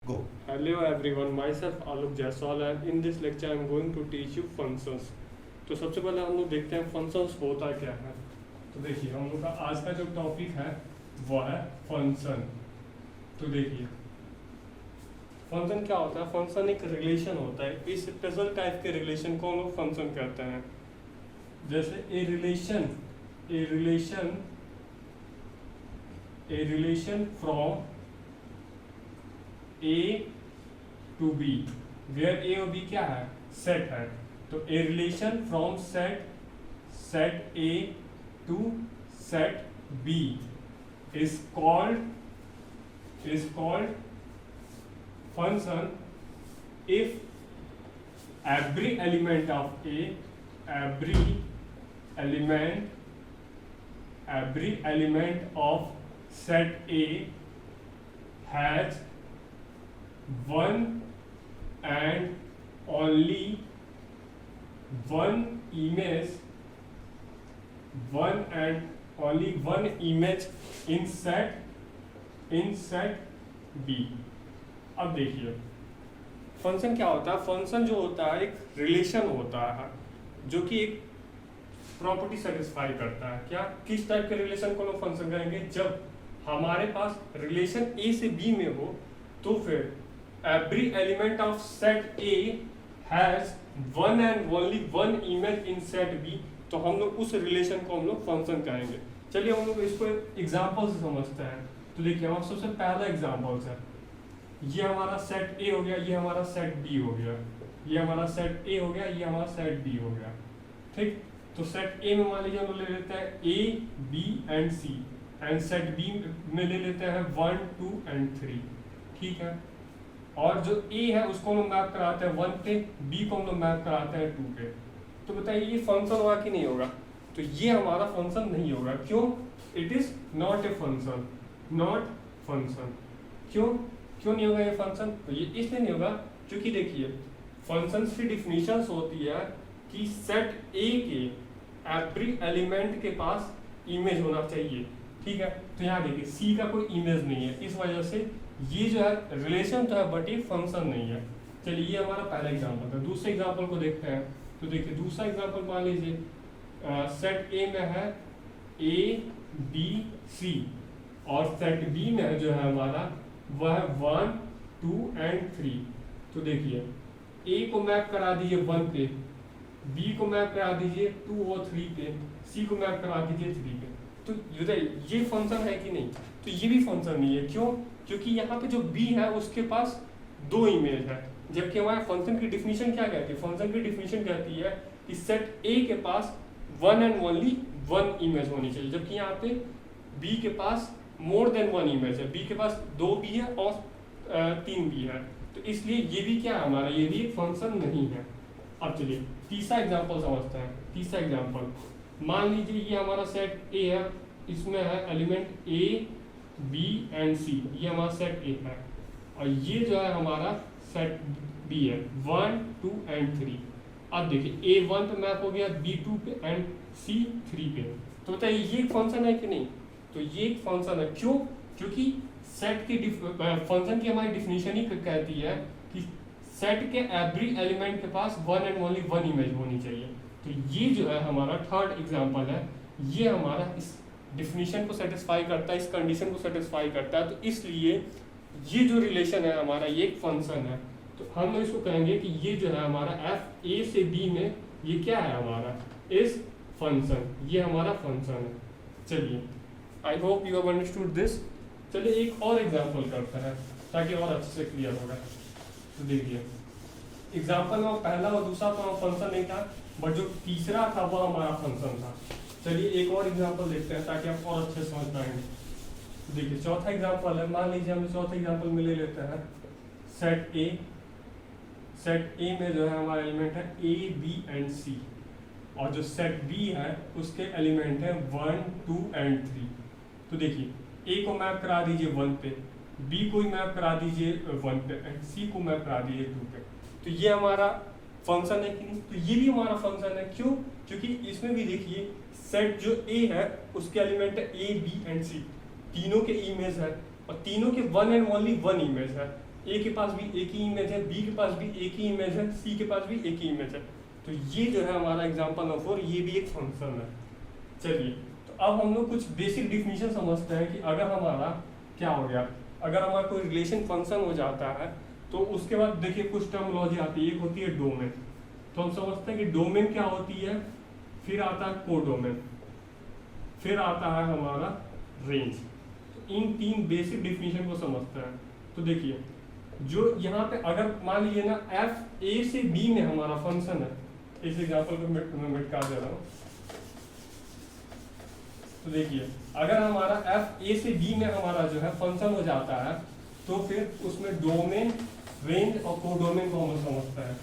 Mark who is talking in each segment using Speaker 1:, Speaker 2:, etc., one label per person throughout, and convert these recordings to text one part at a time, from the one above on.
Speaker 1: Go.
Speaker 2: Hello everyone, myself Alok Jaiswal and in this lecture I am going to teach you functions. तो सबसे पहले हम लोग देखते हैं फंक्शंस होता क्या है। तो देखिए हम लोग का आज का जो टॉपिक है वो है फंक्शन। तो देखिए फंक्शन क्या होता है। फंक्शन एक रिलेशन होता है। इस स्पेशल टाइप के रिलेशन को हम लोग फंक्शन कहते हैं। जैसे A relation from A to B, where A और बी क्या है, सेट है। तो A relation from set A to set B is called function if every element of A, every element of set A has one and only one image in set B। अब देखिए function क्या होता है। Function जो होता है एक relation होता है जो कि एक प्रॉपर्टी सेटिस्फाई करता है। क्या, किस टाइप के रिलेशन को लोग फंक्शन कहेंगे, जब हमारे पास रिलेशन ए से बी में हो तो फिर every element of set A has one and only one image in set B, तो हम लोग उस रिलेशन को हम लोग फंक्शन कहेंगे। चलिए हम लोग इसको एग्जांपल से समझते हैं। तो देखिए हमारा सबसे पहला एग्जांपल है, ये हमारा सेट ए हो गया, ये हमारा सेट बी हो गया, ये हमारा सेट ए हो गया, ये हमारा सेट बी हो गया। ठीक, तो सेट ए में मान लीजिए हम लोग ले लेते हैं A B and C, and set B में ले लेते हैं 1 2 एंड 3। ठीक है, और जो ए है उसको हम लोग मैप कराते हैं 1 पे, बी को हम लोग मैप कराते हैं 2 पे। तो बताइए ये फंक्शन होगा कि नहीं होगा। तो ये हमारा फंक्शन नहीं होगा। क्यों? It is not a function, not function. क्यों नहीं होगा ये फंक्शन? तो ये इसलिए नहीं होगा क्योंकि देखिए फंक्शंस की डिफिनीशंस होती है कि सेट ए के एवरी एलिमेंट के पास इमेज होना चाहिए। ठीक है, तो यहाँ देखिए सी का कोई इमेज नहीं है, इस वजह से ये जो है रिलेशन तो है बट ये फंक्शन नहीं है। चलिए ये हमारा पहला एग्जांपल था। दूसरे एग्जांपल को देखते हैं। तो देखिए दूसरा एग्जांपल मान लीजिए सेट ए में है ए बी सी, और सेट बी में जो है हमारा वह है 1 2 एंड 3। तो देखिए ए को मैप करा दीजिए 1 पे, बी को मैप करा दीजिए 2 और 3 पे, सी को मैप करा दीजिए 3 पे। तो ये फंक्शन है कि नहीं? तो ये भी फंक्शन नहीं है। क्यों? क्योंकि यहाँ पे जो b है उसके पास 2 इमेज है, जबकि हमारे फंक्शन की डिफिनीशन क्या कहती है? फंक्शन की डिफिनीशन कहती है कि सेट a के पास one and only one image होनी चाहिए, जबकि यहाँ पे b के पास मोर देन वन इमेज है, b के पास 2 b है और 3 b है। तो इसलिए ये भी क्या है हमारा, ये भी एक फंक्शन नहीं है। अब चलिए तीसरा एग्जाम्पल समझते हैं। तीसरा एग्जाम्पल मान लीजिए ये हमारा सेट a है, इसमें है एलिमेंट a बी एंड सी, ये हमारा सेट ए है, और ये जो है हमारा सेट बी है 1 2 एंड 3। अब देखिए ए 1 पे मैप हो गया, बी 2 पे एंड सी 3 पे। तो बताइए ये एक फंक्शन है कि नहीं? तो ये एक फंक्शन है। क्यों? क्योंकि सेट की फंक्शन की हमारी डिफिनीशन ही कहती है कि सेट के एवरी एलिमेंट के पास one and only one image होनी चाहिए। तो ये जो है हमारा थर्ड एग्जाम्पल है, ये हमारा इस डिफिनीशन को सेटिस्फाई करता है, इस कंडीशन को सेटिस्फाई करता है। तो इसलिए ये जो रिलेशन है हमारा ये एक फंक्शन है। तो हम इसको कहेंगे कि ये जो है हमारा एफ ए से बी में ये क्या है हमारा, इस फंक्शन, ये हमारा फंक्शन है। चलिए आई hope you have understood this. चलिए एक और एग्जांपल करते हैं ताकि और अच्छे से क्लियर होगा। तो देखिए एग्जांपल में पहला और दूसरा तो फंक्शन नहीं था, बट जो तीसरा था वो हमारा फंक्शन था। चलिए एक और एग्जांपल देखते हैं ताकि आप और अच्छे से समझ पाएंगे। देखिए चौथा एग्जांपल है, मान लीजिए हम चौथा एग्जांपल में ले लेते हैं सेट ए। सेट ए में जो है हमारा एलिमेंट है ए बी एंड सी, और जो सेट बी है उसके एलिमेंट है 1 2 एंड 3। तो देखिए ए को मैप करा दीजिए 1 पे, बी को मैप करा दीजिए 1 पे, एंड सी को मैप करा दीजिए 2 पे। तो ये हमारा फंक्शन है कि नहीं? तो ये भी हमारा फंक्शन है। क्यों? क्योंकि इसमें भी देखिए सेट जो ए है उसके एलिमेंट है ए बी एंड सी, तीनों के इमेज है और तीनों के one and only one image है। ए के पास भी एक ही इमेज है, बी के पास भी एक ही इमेज है, सी के पास भी एक ही इमेज है। तो ये जो है हमारा एग्जांपल नंबर 4, ये भी एक फंक्शन है। चलिए, तो अब हम लोग कुछ बेसिक डिफिनीशन समझते हैं कि अगर हमारा क्या हो गया, अगर हमारा कोई रिलेशन फंक्शन हो जाता है तो उसके बाद देखिए कुछ टर्मिनोलॉजी आती है। एक होती है डोमेन, तो हम समझते हैं कि डोमेन क्या होती है, फिर आता है कोडोमेन, फिर आता है हमारा रेंज। तो इन तीन बेसिक डिफिनीशन को समझते हैं। तो देखिए, जो यहाँ पे अगर मान लीजिए ना एफ ए से बी में हमारा फंक्शन है, इस एग्जांपल को मैं मिटा दे रहा हूँ। तो देखिए, अगर हमारा एफ ए से बी में हमारा जो है फंक्शन हो जाता है तो फिर उसमें डोमेन, रेंज और कोडोमेन को हम समझते हैं।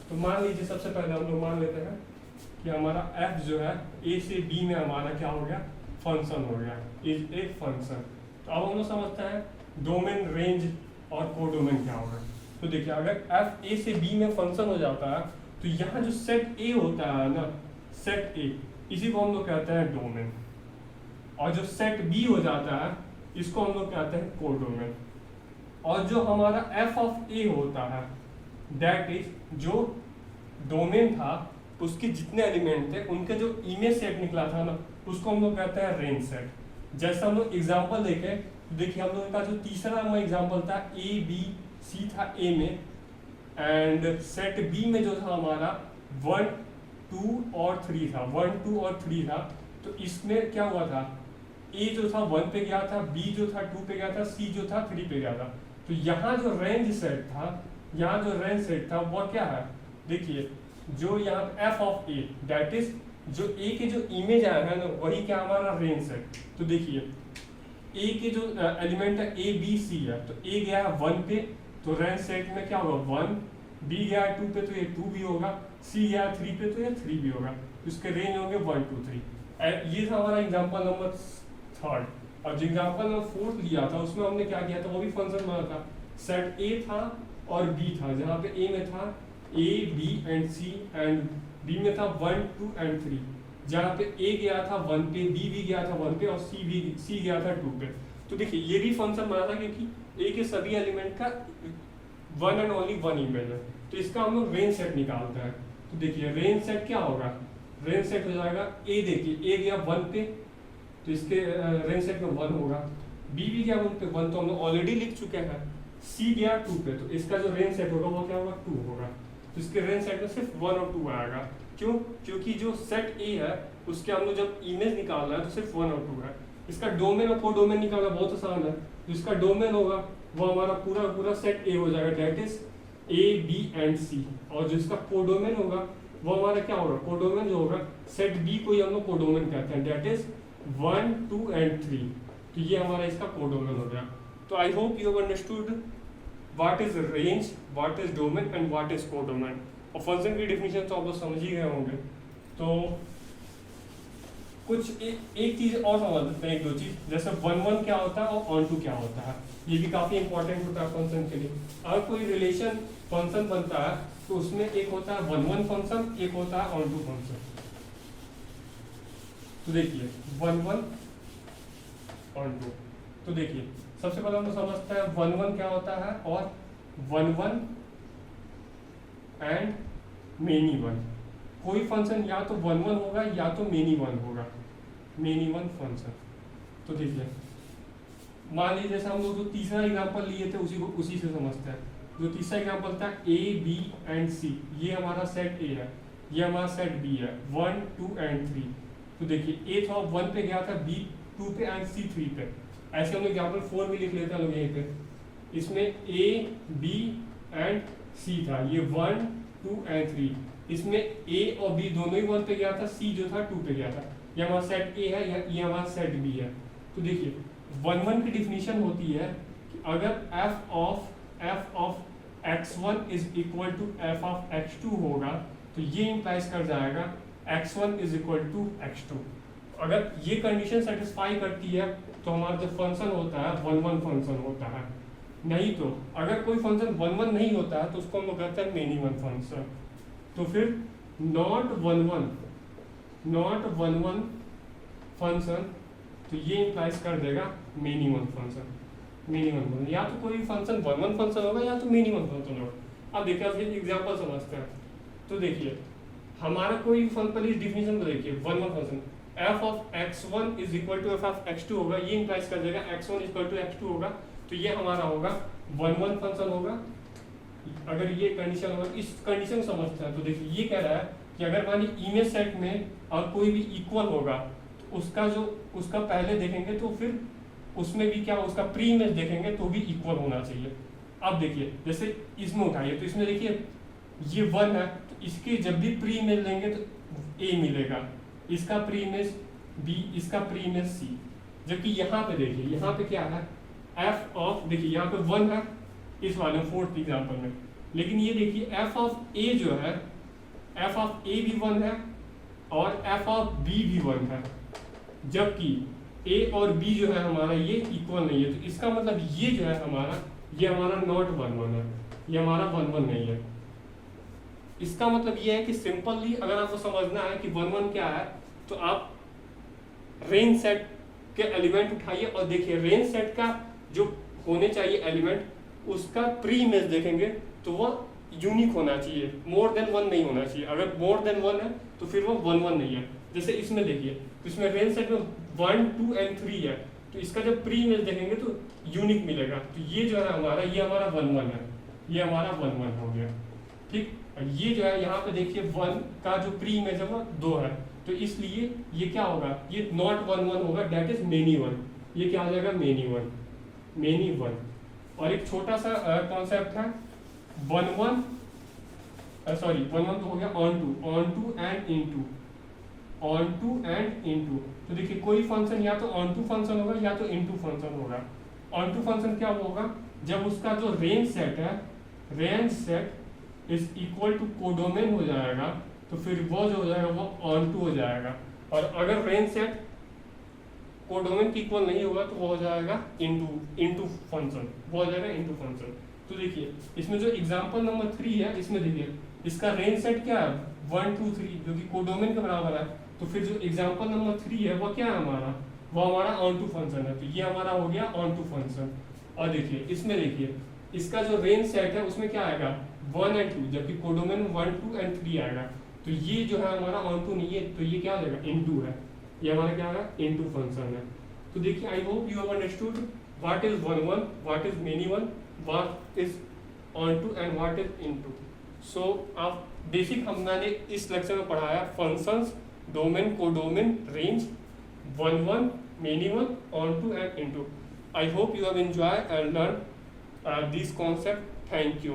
Speaker 2: तो मान लीजिए सबसे पहले हम लोग मान लेते हैं कि हमारा एफ जो है ए से बी में हमारा क्या हो गया, फंक्शन हो गया, इज ए फंक्शन। तो अब हम लोग समझते हैं डोमेन, रेंज और कोडोमेन क्या होगा। तो देखिए, अगर एफ ए से बी में फंक्शन हो जाता है तो यहाँ जो सेट ए होता है ना, सेट ए, इसी को हम लोग कहते हैं डोमेन। और जो सेट बी हो जाता है इसको हम लोग कहते हैं कोडोमेन। और जो हमारा एफ ऑफ ए होता है, दैट इज जो डोमेन था उसके जितने एलिमेंट थे उनके जो इमेज सेट निकला था ना, उसको हम लोग कहते हैं रेंज सेट। जैसे हम लोग एग्जांपल देखें, देखिए हम लोगों का जो तीसरा एग्जांपल था ए बी सी था ए में, एंड सेट बी में जो था हमारा 1 2 और 3 था, 1 2 और 3 था। तो इसमें क्या हुआ था, ए जो था 1 पे गया था, बी जो था 2 पे गया था, सी जो था 3 पे गया था। तो यहाँ जो रेंज सेट था, यहाँ जो रेंज सेट था वो क्या है, देखिए जो यहाँ F of A, that is जो ए के जो इमेज आया है ना वही क्या हमारा रेंज सेट। तो देखिए ए के जो एलिमेंट है ए बी सी है, तो ए गया है 1 पे तो रेंज सेट में क्या होगा 1, बी गया है 2 पे तो ये 2 भी होगा, सी गया है 3 पे तो ये 3 भी होगा। तो इसके रेंज होंगे 1 2 3। ये था हमारा एग्जांपल नंबर 3। और जो एग्जांपल नंबर 4 लिया था उसमें हमने क्या किया था, वो भी फंक्शन बना था, सेट ए था और बी था, जहाँ पे ए में था A B and C, and B में था 1 2 एंड 3, जहाँ पे ए गया था 1 पे, बी भी गया था 1 पे और सी गया था 2 पे। तो देखिए ये भी फंक्शन बना था क्योंकि ए के सभी एलिमेंट का 1 एंड ओनली 1 इमेज है। तो इसका हम लोग रेंज सेट निकालते हैं। तो देखिए रेंज सेट क्या होगा, रेंज सेट हो जाएगा ए, देखिए ए गया 1 पे तो इसके रेंज सेट में 1 होगा, बी भी गया 1 पे 1 तो हम लोग ऑलरेडी लिख चुके हैं, सी गया 2 पे तो इसका जो रेंज सेट होगा वो क्या होगा 2 होगा। तो इसके रेंज सेट में सिर्फ 1 और 2 आएगा। क्यों, क्योंकि जो सेट ए है उसके हम लोग जब इमेज निकालना है तो सिर्फ 1 और 2 है। इसका डोमेन और कोडोमेन निकालना बहुत आसान है। तो इसका डोमेन होगा वो हमारा पूरा सेट ए हो जाएगा, that is A B and C. और जो इसका कोडोमेन होगा वो हमारा क्या होगा, कोडोमेन जो होगा सेट बी को ही हम लोग कोडोमेन कहते हैं, दैट इज 1 2 एंड 3। तो ये हमारा इसका कोडोमेन हो गया। तो आई hope you have understood what is range, what is domain and what is codomain. और फंक्शन की डेफिनेशन तो आप लोग समझ ही गए होंगे। तो कुछ एक चीज और समझ लेते हैं, एक दो चीज, जैसे 1 1 क्या होता है और ऑन टू क्या होता है। ये भी काफी इंपॉर्टेंट होता है फंक्शन के लिए। अगर कोई रिलेशन फंक्शन बनता है तो उसमें एक होता है 1 1 फंक्शन, एक होता है ऑन टू फंक्शन। तो देखिए 1 1 ऑन टू। तो देखिए सबसे पहले हम समझते हैं 1 1 क्या होता है और 1 1 एंड मेनी वन। कोई फंक्शन या तो 1 1 होगा या तो मेनी वन होगा, मेनी वन फंक्शन। तो देखिए मान लीजिए जैसे हम लोग जो तीसरा एग्जांपल लिए थे उसी से समझते हैं। जो तीसरा एग्जांपल था ए बी एंड सी, ये हमारा सेट ए है, ये हमारा सेट बी है, 1 2 एंड 3। तो देखिए ए था 1 पे गया था, बी 2 पे एंड सी 3 पे। ऐसे हम लोग एग्जांपल 4 भी लिख लेते हैं लोग यहीं पे। इसमें ए बी एंड सी था, ये 1 2 एंड 3। इसमें ए और बी दोनों ही 1 पे गया था, सी जो था 2 पे गया था। ये हमारा सेट ए है, ये हमारा सेट बी है। तो देखिए 1 1 की डिफिनीशन होती है कि अगर f of x1 is equal to f of x2 होगा तो ये इंप्लाइज कर जाएगा x1 is equal to x2। अगर ये कंडीशन सेटिस्फाई करती है तो हमारा जो फंक्शन होता है 1 1 फंक्शन होता है। नहीं तो अगर कोई फंक्शन 1 1 नहीं होता है तो उसको हम लोग कहते हैं मेनी वन फंक्शन। तो फिर नॉट 1 1 फंक्शन, तो ये इंप्लाइज कर देगा many one function. Minimum function, या तो कोई फंक्शन वन वन फंक्शन होगा या तो मिनिमम फंक्शन होगा। अब देखिए अब एग्जाम्पल समझते हैं। तो देखिए हमारा कोई फंक्शन, पहले इस डिफिनेशन को देखिए, one one function f of x1 is equal to f of x2 होगा, ये इंप्लाइज कर देगा x1 इक्वल टू x2 होगा, तो ये हमारा होगा वन वन फंक्शन होगा। अगर ये कंडीशन होगा, इस कंडीशन को समझते हैं। तो देखिए ये कह रहा है कि अगर मान लीजिए इमेज सेट में और कोई भी इक्वल होगा तो उसका पहले देखेंगे तो फिर उसमें भी क्या, उसका प्री इमेज देखेंगे तो भी इक्वल होना चाहिए। अब देखिए जैसे इसमें उठाइए, तो इसमें देखिए ये वन है, तो इसके जब भी प्री इमेज लेंगे तो ए मिलेगा, इसका प्री इमेज बी, इसका प्री इमेज सी। जबकि यहाँ पे देखिए, यहाँ पे क्या है, एफ ऑफ, देखिए यहाँ पे वन है इस वाले फोर्थ एग्जाम्पल में, लेकिन ये देखिए एफ ऑफ ए जो है, एफ ऑफ ए भी वन है और एफ ऑफ बी भी वन है, जबकि ए और बी जो है हमारा ये इक्वल नहीं है। तो इसका मतलब ये जो है हमारा, ये हमारा नॉट वन वन है, ये हमारा वन वन नहीं है। इसका मतलब ये है कि सिंपली अगर आपको समझना है कि वन वन क्या है, तो आप रेंज सेट के एलिमेंट उठाइए और देखिए रेंज सेट का जो होने चाहिए एलिमेंट, उसका प्री इमेज देखेंगे तो वो यूनिक होना चाहिए, मोर देन वन नहीं होना चाहिए। अगर मोर देन वन है तो फिर वो वन वन नहीं है। जैसे इसमें देखिए, तो इसमें रेंज सेट में 1 2 एंड 3 है, तो इसका जब प्री इमेज देखेंगे तो यूनिक मिलेगा। तो ये जो है हमारा, ये हमारा वन वन है, ये हमारा वन वन हो गया, ठीक। ये जो है यहाँ पे देखिए वन का जो प्री इमेज है वो 2 है, तो इसलिए ये क्या होगा, ये नॉट वन वन होगा, डेट इज मेनी वन। ये क्या हो जाएगा, मेनी वन, मेनी वन। और एक छोटा सा कॉन्सेप्ट है one one, sorry one one तो हो गया onto and into, onto and into. तो देखिए कोई फंक्शन या तो ऑन टू फंक्शन होगा या तो इनटू फंक्शन होगा। ऑन टू फंक्शन क्या होगा, जब उसका जो रेंज सेट है, range set is equal to codomain हो जाएगा, तो फिर वो जो हो जाएगा वो ऑन टू हो जाएगा। और अगर रेंज सेट कोडोमेन की इक्वल नहीं होगा तो वो हो जाएगा इनटू फंक्शन, वो हो जाएगा इनटू फंक्शन। तो देखिए इसमें जो एग्जांपल नंबर 3 है, इसमें देखिए इसका रेंज सेट क्या है 1 2 3, जो कि कोडोमेन के बराबर है। तो फिर जो एग्जांपल नंबर 3 है वो क्या है हमारा, वो हमारा ऑन टू फंक्शन है, तो ये हमारा हो गया ऑन टू फंक्शन। और देखिए इसमें देखिए इसका जो रेंज सेट है उसमें क्या आएगा 1 एंड 2, जबकि कोडोमेन 1 2 एंड 3 आएगा। तो ये जो है हमारा ऑन टू नहीं है, तो ये क्या हो जाएगा इनटू है, ये हमारा क्या है इनटू फंक्शन है। तो देखिए I hope you have understood what is one one, what is many one, what is onto and what is into. So आप बेसिक मैंने इस लेक्चर में पढ़ाया functions, domain, codomain, range, one one, many one, onto and into. I hope you have enjoyed and learned this concept. Thank you.